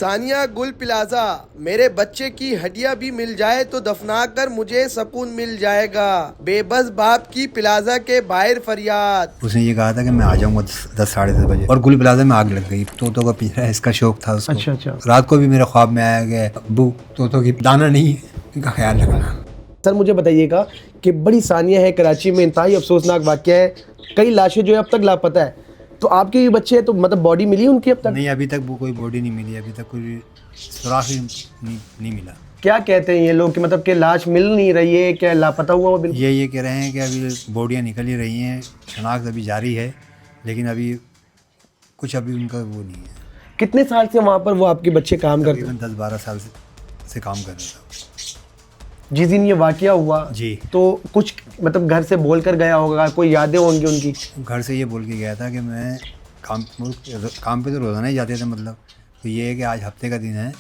सानिया गुल प्लाजा, मेरे बच्चे की हड्डियां भी मिल जाए तो दफना कर मुझे सुकून मिल जाएगा। बेबस बाप की प्लाजा के बाहर फरियाद। उसने ये कहा था कि मैं आ जाऊंगा 10 साढ़े 10 बजे, और गुल प्लाजा में आग लग गई। तोतों का पिंजरा है, इसका शौक था उसको। अच्छा। रात को भी मेरे ख्वाब में आया कि अब्बू तोतों की दाना नहीं है, इनका ख्याल रखना। सर मुझे बताइएगा कि बड़ी सानिया है, कराची में इंतहाई अफसोसनाक वाक़या है, कई लाशें जो है अब तक लापता है, तो आपके भी बच्चे हैं तो मतलब बॉडी मिली उनकी अब तक? नहीं, अभी तक वो कोई बॉडी नहीं मिली, अभी तक कोई सुराख ही नहीं मिला। क्या कहते हैं ये लोग कि मतलब कि लाश मिल नहीं रही है, क्या लापता हुआ वो बिल्कुल? ये कह रहे हैं कि अभी बॉडियाँ निकल ही रही हैं, शनाख्त अभी जारी है, लेकिन अभी कुछ अभी उनका वो नहीं है। कितने साल से वहाँ पर वो आपके बच्चे काम करते हैं? 10-12 साल से काम कर रहा था। जिस दिन ये वाक़या हुआ जी, तो कुछ मतलब घर से बोल कर गया होगा, कोई यादें होंगी उनकी? घर से ये बोल के गया था कि मैं काम पे तो रोज़ाना ही जाते थे, मतलब तो ये है कि आज हफ्ते का दिन है,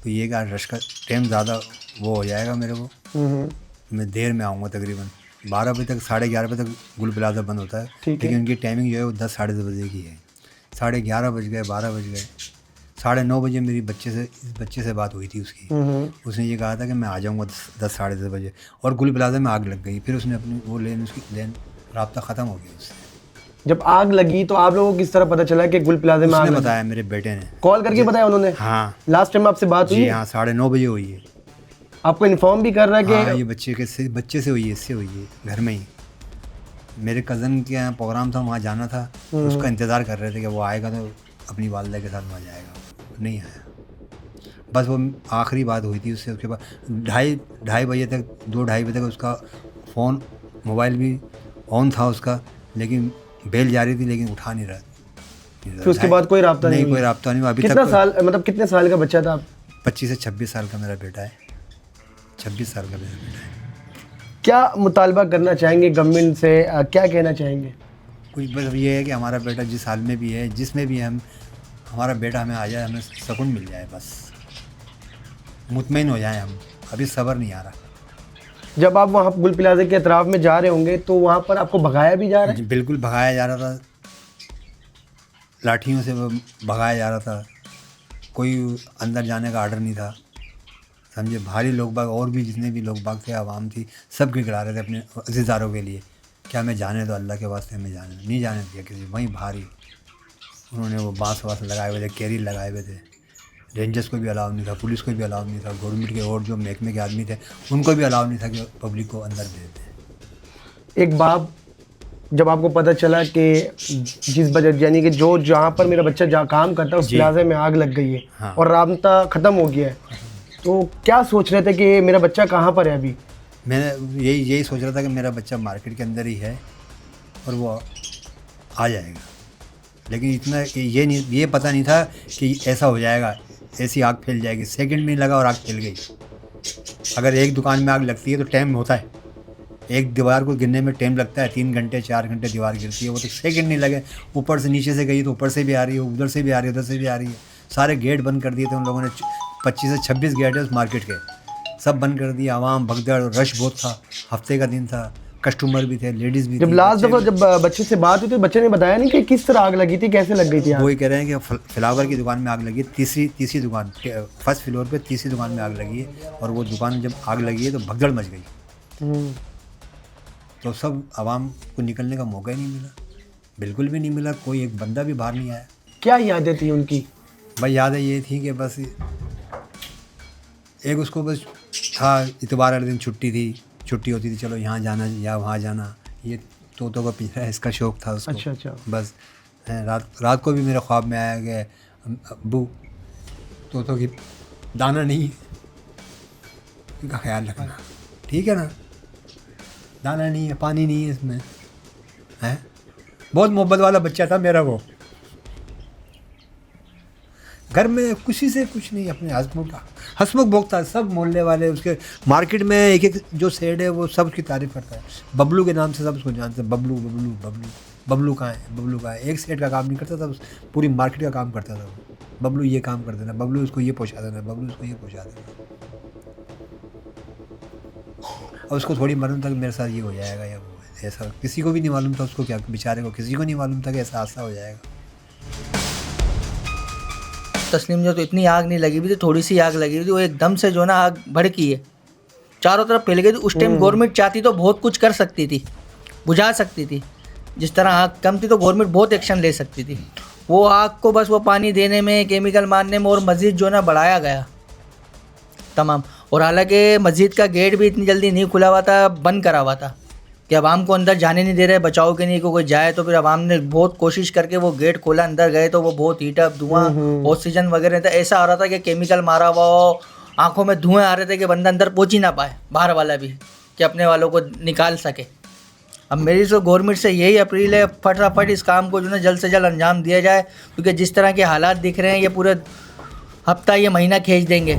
तो ये कि आज रश का टाइम ज़्यादा वो हो जाएगा मेरे को, मैं देर में आऊँगा, तकरीबन 12 बजे तक 11:30 बजे तक गुल प्लाजा बंद होता है, लेकिन उनकी टाइमिंग जो है वो 10 साढ़े 10 बजे की है। 11:30 बज गए, 12 बज गए, 9:30 बजे मेरी इस बच्चे से बात हुई थी उसकी। उसने ये कहा था कि मैं आ जाऊँगा 10 साढ़े 10 बजे, और गुल प्लाजा में आग लग गई। फिर उसने अपनी वो उसकी राब्ता ख़त्म हो गया उससे। जब आग लगी तो आप लोगों को किस तरह पता चला कि गुल प्लाजा में आग उसने लगी? बताया, मेरे बेटे ने कॉल करके बताया उन्होंने? हाँ। लास्ट टाइम आपसे बात हुई? जी हाँ, 9:30 बजे हुई है। आपको इन्फॉर्म भी कर रहा है कि हाँ, ये बच्चे से हुई है, इससे हुई है, घर में ही। मेरे कज़न के यहाँ प्रोग्राम था, वहाँ जाना था, उसका इंतज़ार कर रहे थे कि वो आएगा तो अपनी वालदा के साथ वहाँ जाएगा। नहीं आया, बस वो आखिरी बात हुई थी उससे। उसके बाद ढाई बजे तक, 2-2:30 बजे तक उसका फ़ोन, मोबाइल भी ऑन था उसका, लेकिन बेल जा रही थी, लेकिन उठा नहीं रहा। फिर उसके बाद कोई राब्ता नहीं? कोई राब्ता नहीं अभी कितना तक। साल मतलब कितने साल का बच्चा था? 25 से 26 साल का मेरा बेटा है। 26 साल का मेरा बेटा है। क्या मुतालबा करना चाहेंगे गवर्नमेंट से, क्या कहना चाहेंगे? कुछ बस ये है कि हमारा बेटा जिस हाल में भी है, जिसमें भी है, हमारा बेटा हमें आ जाए, हमें सुकून मिल जाए, बस मुतमईन हो जाए हम। अभी सब्र नहीं आ रहा। जब आप वहाँ गुल प्लाजा के अतराफ में जा रहे होंगे तो वहाँ पर आपको भगाया भी जा रहा है? बिल्कुल भगाया जा रहा था, लाठियों से भगाया जा रहा था, कोई अंदर जाने का आर्डर नहीं था, समझे। भारी लोग बाग और भी जितने भी लोग बाग थे, आवाम थी, सब गिड़गिड़ा रहे थे अपने अज़ीज़ारों के लिए, क्या हमें जाने दो, अल्लाह के वास्ते हमें जाने दो। नहीं जाने दिया किसी। वहीं भारी उन्होंने वो बाँस लगाए हुए थे, कैरी लगाए हुए थे। रेंजर्स को भी अलाउ नहीं था, पुलिस को भी अलाउ नहीं था, गवर्नमेंट के और जो महकमे के आदमी थे उनको भी अलाउ नहीं था कि पब्लिक को अंदर दे दें। एक बाप, जब आपको पता चला कि जिस बजट यानी कि जो जहाँ पर मेरा बच्चा जहाँ काम करता है उस प्लाजा में आग लग गई है, हाँ। और राब्ता ख़त्म हो गया है, तो क्या सोच रहे थे कि मेरा बच्चा कहाँ पर है अभी? मैंने यही सोच रहा था कि मेरा बच्चा मार्केट के अंदर ही है और वो आ जाएगा, लेकिन इतना ये पता नहीं था कि ऐसा हो जाएगा, ऐसी आग फैल जाएगी। सेकंड में लगा और आग फैल गई। अगर एक दुकान में आग लगती है तो टाइम होता है, एक दीवार को गिरने में टाइम लगता है, 3 घंटे 4 घंटे दीवार गिरती है, वो तो सेकंड नहीं लगे। ऊपर से नीचे से गई तो ऊपर से भी आ रही है, उधर से भी आ रही है, उधर से भी आ रही है। सारे गेट बंद कर दिए थे उन लोगों ने। 25 से 26 गेट है उस मार्केट के, सब बंद कर दिए। आवाम भगदड़, रश बहुत था, हफ्ते का दिन था, कस्टमर भी थे, लेडीज़ भी थी। जब लास्ट दफ़ा जब बच्चे से बात हुई तो बच्चे ने बताया नहीं कि किस तरह आग लगी थी, कैसे लग गई थी आग? वही कह रहे हैं कि फ्लावर की दुकान में आग लगी है, तीसरी दुकान, फर्स्ट फ्लोर पे तीसरी दुकान में आग लगी है, और वो दुकान जब आग लगी है तो भगदड़ मच गई। तो सब आवाम को निकलने का मौका ही नहीं मिला, बिल्कुल भी नहीं मिला, कोई एक बंदा भी बाहर नहीं आया। क्या यादें थी उनकी? भाई यादें ये थी कि बस एक उसको बस था, इतवार वाले दिन छुट्टी होती थी, चलो यहाँ जाना या वहाँ जाना, ये तोतों का पिंजरा है, इसका शौक था उसको। अच्छा। बस रात को भी मेरे ख्वाब में आया कि अब्बू तोतों की दाना नहीं है, इनका ख्याल रखना, ठीक है ना, दाना नहीं है, पानी नहीं है इसमें, है। बहुत मोहब्बत वाला बच्चा था मेरा वो। घर में खुशी से कुछ नहीं, अपने हंसमुख भोगता, सब मोहल्ले वाले उसके, मार्केट में एक जो सेड है वो सब उसकी तारीफ़ करता है। बबलू के नाम से सब उसको जानते हैं, बबलू बबलू बबलू, बबलू कहाँ है, बबलू कहाँ है। एक सेड का काम नहीं करता था, पूरी मार्केट का काम करता था वो। बबलू ये काम कर देना, बबलू उसको ये पहुँचा देना, बबलू उसको ये पहुँचा देना। और उसको थोड़ी मालूम था कि मेरे साथ ये हो जाएगा या वो, ऐसा किसी को भी नहीं मालूम था उसको, क्या बेचारे को किसी को नहीं मालूम था कि ऐसा हादसा हो जाएगा। तस्लीम जो तो इतनी आग नहीं लगी हुई थी, थोड़ी सी आग लगी हुई थी, वो एकदम से जो ना आग भड़की है, चारों तरफ फैल गई थी। उस टाइम गवर्नमेंट चाहती तो बहुत कुछ कर सकती थी, बुझा सकती थी। जिस तरह आग कम थी तो गवर्नमेंट बहुत एक्शन ले सकती थी। वो आग को बस वो पानी देने में, केमिकल मारने में और मस्जिद जो ना बढ़ाया गया तमाम। और हालांकि मस्जिद का गेट भी इतनी जल्दी नहीं खुला हुआ था, बंद करा हुआ था कि आवाम को अंदर जाने नहीं दे रहे, बचाव के नहीं कि कोई जाए। तो फिर आवाम ने बहुत कोशिश करके वो गेट खोला, अंदर गए तो वो बहुत हीट अप, धुआं, ऑक्सीजन वगैरह था। ऐसा आ रहा था कि केमिकल मारा हुआ हो, आंखों में धुएं आ रहे थे कि बंदा अंदर पहुंच ही ना पाए, बाहर वाला भी, कि अपने वालों को निकाल सके। अब मेरी तो गवर्नमेंट से यही अपील है, फटाफट इस काम को जो है जल्द से जल्द अंजाम दिया जाए, क्योंकि जिस तरह के हालात दिख रहे हैं ये पूरे हफ्ता, ये महीना खींच देंगे।